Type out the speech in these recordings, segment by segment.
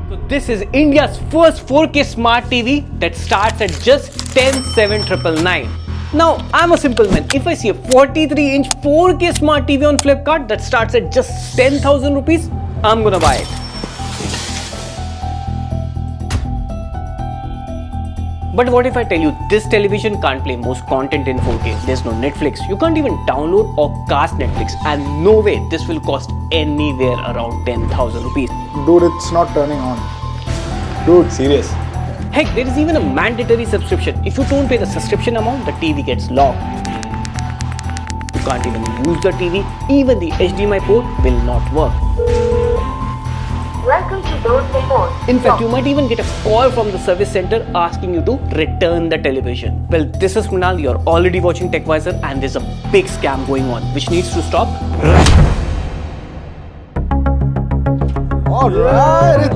So this is India's first 4K smart TV that starts at just 10,799. Now, I'm a simple man. If I see a 43-inch 4K smart TV on Flipkart that starts at just 10,000 rupees, I'm gonna buy it. But what if I tell you this television can't play most content in 4K? There's no Netflix. You can't even download or cast Netflix, and no way this will cost anywhere around 10,000 rupees. Dude, it's not turning on. Dude, serious. Heck, there is even a mandatory subscription. If you don't pay the subscription amount, the TV gets locked. You can't even use the TV. Even the HDMI port will not work. Welcome to Door Support. In fact, you might even get a call from the service center asking you to return the television. Well, this is Kunal. You're already watching TechWiser, and there's a big scam going on which needs to stop right. Alright.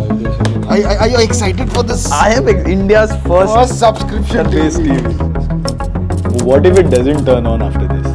Are you excited for this? I am India's first subscription-based TV. What if it doesn't turn on after this?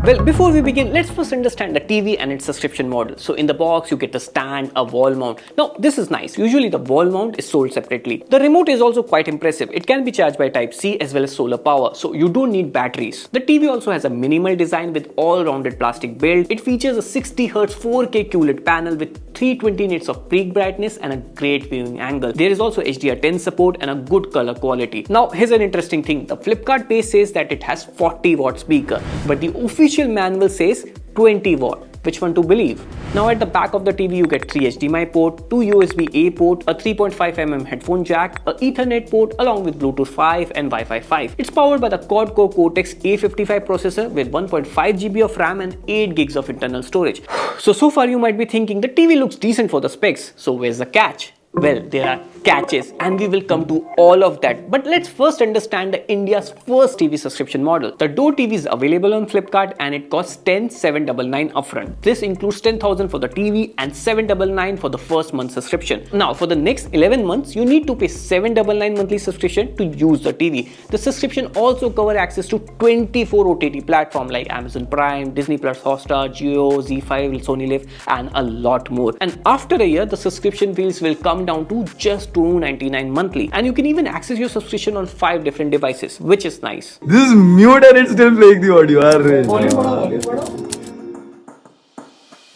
Well, before we begin, let's first understand the TV and its subscription model. So in the box, you get a stand, a wall mount. Now, this is nice. Usually the wall mount is sold separately. The remote is also quite impressive. It can be charged by Type-C as well as solar power, so you don't need batteries. The TV also has a minimal design with all-rounded plastic build. It features a 60Hz 4K QLED panel with 320 nits of peak brightness and a great viewing angle. There is also HDR10 support and a good color quality. Now, here's an interesting thing. The Flipkart page says that it has 40-watt speaker, but the official manual says 20 watt. Which one to believe? Now at the back of the TV you get 3 HDMI port, 2 USB-A port, a 3.5mm headphone jack, a Ethernet port along with Bluetooth 5 and Wi-Fi 5. It's powered by the quad-core Cortex A55 processor with 1.5 GB of RAM and 8 gigs of internal storage. So far you might be thinking the TV looks decent for the specs, so where's the catch? Well, there are catches and we will come to all of that. But let's first understand the India's first TV subscription model. The Door TV is available on Flipkart and it costs 10,799 upfront. This includes 10,000 for the TV and 799 for the first month subscription. Now, for the next 11 months, you need to pay 799 monthly subscription to use the TV. The subscription also covers access to 24 OTT platforms like Amazon Prime, Disney Plus Hotstar, Jio, ZEE5, Sony Live, and a lot more. And after a year, the subscription fees will come down to just $299 monthly, and you can even access your subscription on 5 different devices, which is nice. This is mute and it's still playing the audio.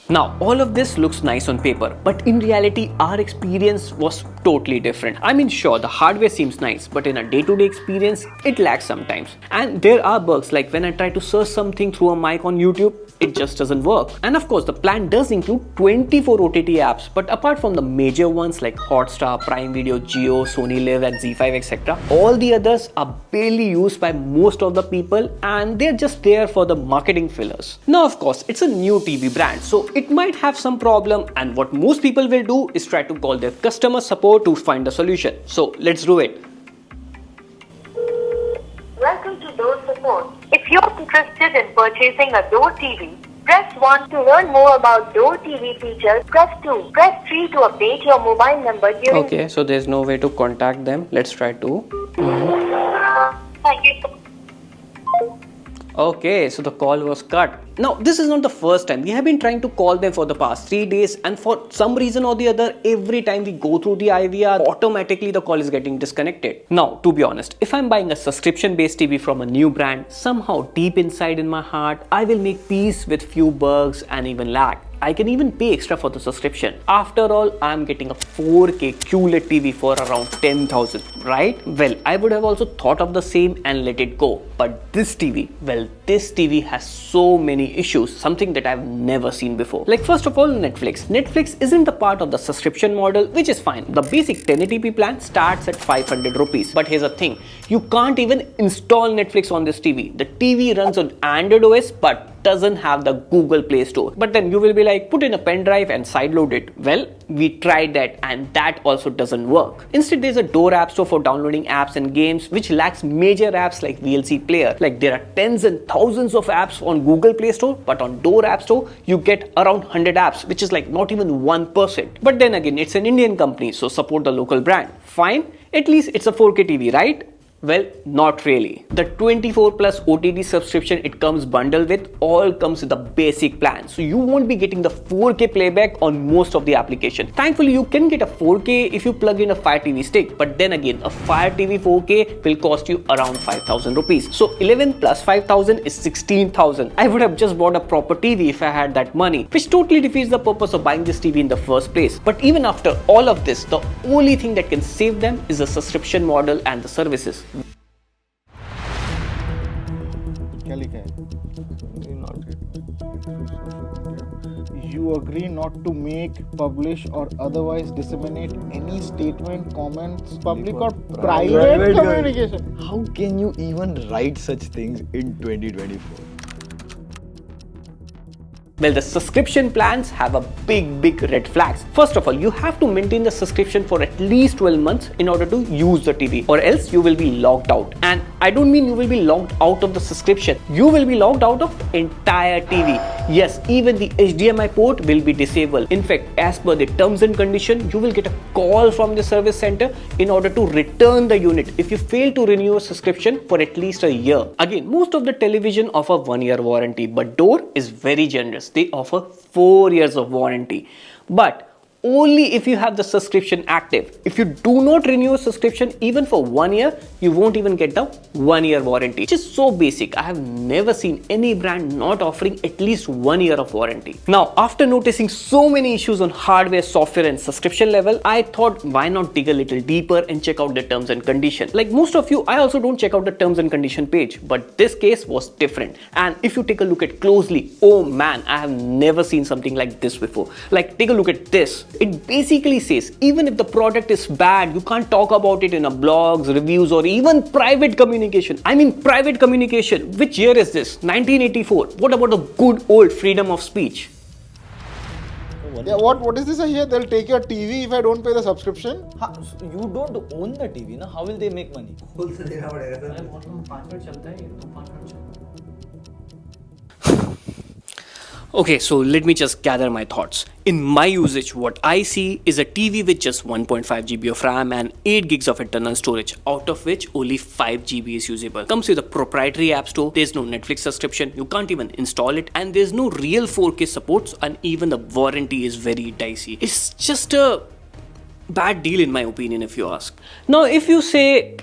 Now, all of this looks nice on paper, but in reality, our experience was totally different. I mean, sure, the hardware seems nice, but in a day-to-day experience, it lags sometimes. And there are bugs, like when I try to search something through a mic on YouTube, it just doesn't work. And of course, the plan does include 24 OTT apps, but apart from the major ones like Hotstar, Prime Video, Jio, Sony Live and ZEE5, etc., all the others are barely used by most of the people and they're just there for the marketing fillers. Now, of course, it's a new TV brand, so it might have some problem, and what most people will do is try to call their customer support to find a solution. So let's do it. Welcome to Door Support. If you're interested in purchasing a Door TV, press 1 to learn more about Door TV features. Press 2. Press 3 to update your mobile number during... Okay, so there's no way to contact them. Let's try to. Thank you. Okay, so the call was cut. Now, this is not the first time. We have been trying to call them for the past 3 days, and for some reason or the other, every time we go through the IVR, automatically the call is getting disconnected. Now, to be honest, if I'm buying a subscription-based TV from a new brand, somehow deep inside in my heart, I will make peace with few bugs and even lag. I can even pay extra for the subscription. After all, I'm getting a 4K QLED TV for around 10,000, right? Well, I would have also thought of the same and let it go. But this TV, well, this TV has so many issues, something that I've never seen before. Like, first of all, Netflix. Netflix isn't a part of the subscription model, which is fine. The basic 1080p plan starts at 500 rupees. But here's the thing, you can't even install Netflix on this TV. The TV runs on Android OS, but doesn't have the Google Play Store. But then you will be like, put in a pen drive and sideload it. Well, we tried that and that also doesn't work. Instead, there's a Door App Store for downloading apps and games, which lacks major apps like VLC Player. Like, there are tens and thousands of apps on Google Play Store, but on Door App Store, you get around 100 apps, which is like not even 1%. But then again, it's an Indian company, so support the local brand. Fine, at least it's a 4K TV, right? Well, not really. The 24 plus OTT subscription it comes bundled with all comes with the basic plan. So you won't be getting the 4K playback on most of the application. Thankfully, you can get a 4K if you plug in a Fire TV stick. But then again, a Fire TV 4K will cost you around 5,000 rupees. So 11 plus 5,000 is 16,000. I would have just bought a proper TV if I had that money, which totally defeats the purpose of buying this TV in the first place. But even after all of this, the only thing that can save them is the subscription model and the services. क्या लिखा है? You agree not to make, publish or otherwise disseminate any statement, comments, public or private communication. How can you even write such things in 2024? Well, the subscription plans have a big red flags. First of all, you have to maintain the subscription for at least 12 months in order to use the TV, or else you will be logged out. And I don't mean you will be logged out of the subscription. You will be logged out of entire TV. Yes, even the HDMI port will be disabled. In fact, as per the terms and condition, you will get a call from the service center in order to return the unit if you fail to renew a subscription for at least a year. Again, most of the television offer 1-year warranty, but Door is very generous. They offer 4 years of warranty, but only if you have the subscription active. If you do not renew a subscription even for 1 year, you won't even get the 1-year warranty, which is so basic. I have never seen any brand not offering at least 1 year of warranty. Now, after noticing so many issues on hardware, software and subscription level, I thought why not dig a little deeper and check out the terms and condition. Like most of you, I also don't check out the terms and condition page, but this case was different. And if you take a look at closely, oh man, I have never seen something like this before. Like, take a look at this. It basically says even if the product is bad, you can't talk about it in a blogs, reviews or even private communication. I mean private communication. Which year is this? 1984. What about the good old freedom of speech? Yeah, what is this here? They'll take your TV if I don't pay the subscription. You don't own the TV, na? How will they make money? Okay, so let me just gather my thoughts. In my usage, what I see is a TV with just 1.5 GB of RAM and 8 gigs of internal storage, out of which only 5 GB is usable. Comes with a proprietary app store, there's no Netflix subscription, you can't even install it, and there's no real 4K supports, and even the warranty is very dicey. It's just a bad deal in my opinion, if you ask. Now, if you say,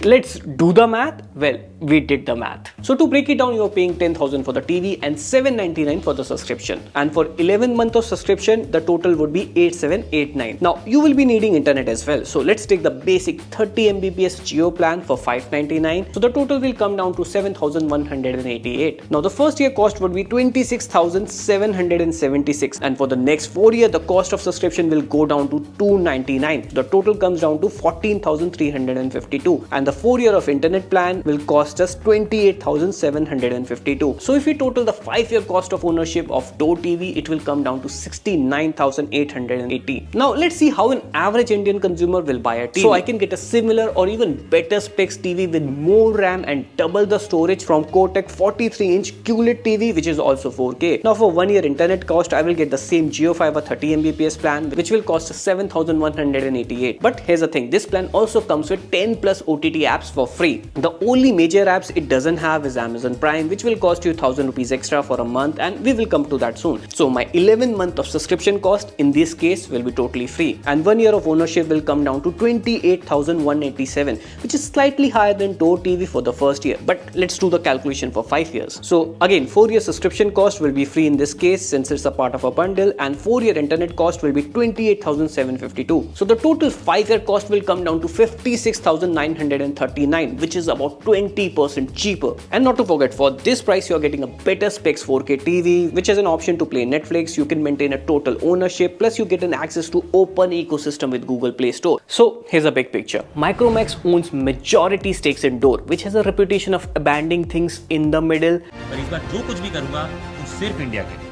let's do the math, well, we did the math. So to break it down, you're paying 10,000 for the TV and 799 for the subscription. And for 11 months of subscription, the total would be 8789. Now, you will be needing internet as well. So let's take the basic 30 Mbps Geo plan for 599. So the total will come down to 7,188. Now, the first year cost would be 26,776. And for the next 4 years, the cost of subscription will go down to 299. The total comes down to 14,352. And the 4 year of internet plan will cost us 28,752. So if we total the 5-year cost of ownership of Door TV, it will come down to 69,880. Now let's see how an average Indian consumer will buy a TV. So I can get a similar or even better specs TV with more RAM and double the storage from Kotak 43-inch QLED TV, which is also 4K. Now for 1 year internet cost, I will get the same JioFiber 30 Mbps plan, which will cost 7,188. But here's the thing, this plan also comes with 10 plus OTT apps for free. The only major apps it doesn't have is Amazon Prime, which will cost you 1,000 rupees extra for a month, and we will come to that soon. So my 11 month of subscription cost in this case will be totally free, and 1 year of ownership will come down to 28,187, which is slightly higher than Door TV for the first year. But let's do the calculation for 5 years. So again, 4-year subscription cost will be free in this case since it's a part of a bundle, and 4-year internet cost will be 28,752. So the total 5-year cost will come down to 56,939, which is about 20% cheaper. And not to forget, for this price you're getting a better specs 4K TV, which has an option to play Netflix. You can maintain a total ownership, plus you get an access to open ecosystem with Google Play Store. So here's a big picture. Micromax owns majority stakes in Door, which has a reputation of abandoning things in the middle. पर इस बार जो कुछ भी करूंगा वो सिर्फ India के लिए.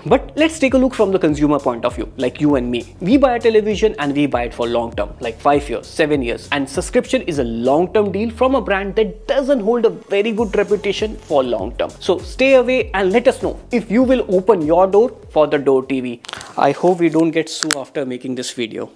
But let's take a look from the consumer point of view, like you and me. We buy a television and we buy it for long term, like 5 years, 7 years. And subscription is a long term deal from a brand that doesn't hold a very good reputation for long term. So stay away and let us know if you will open your door for the Door TV. I hope we don't get sued after making this video.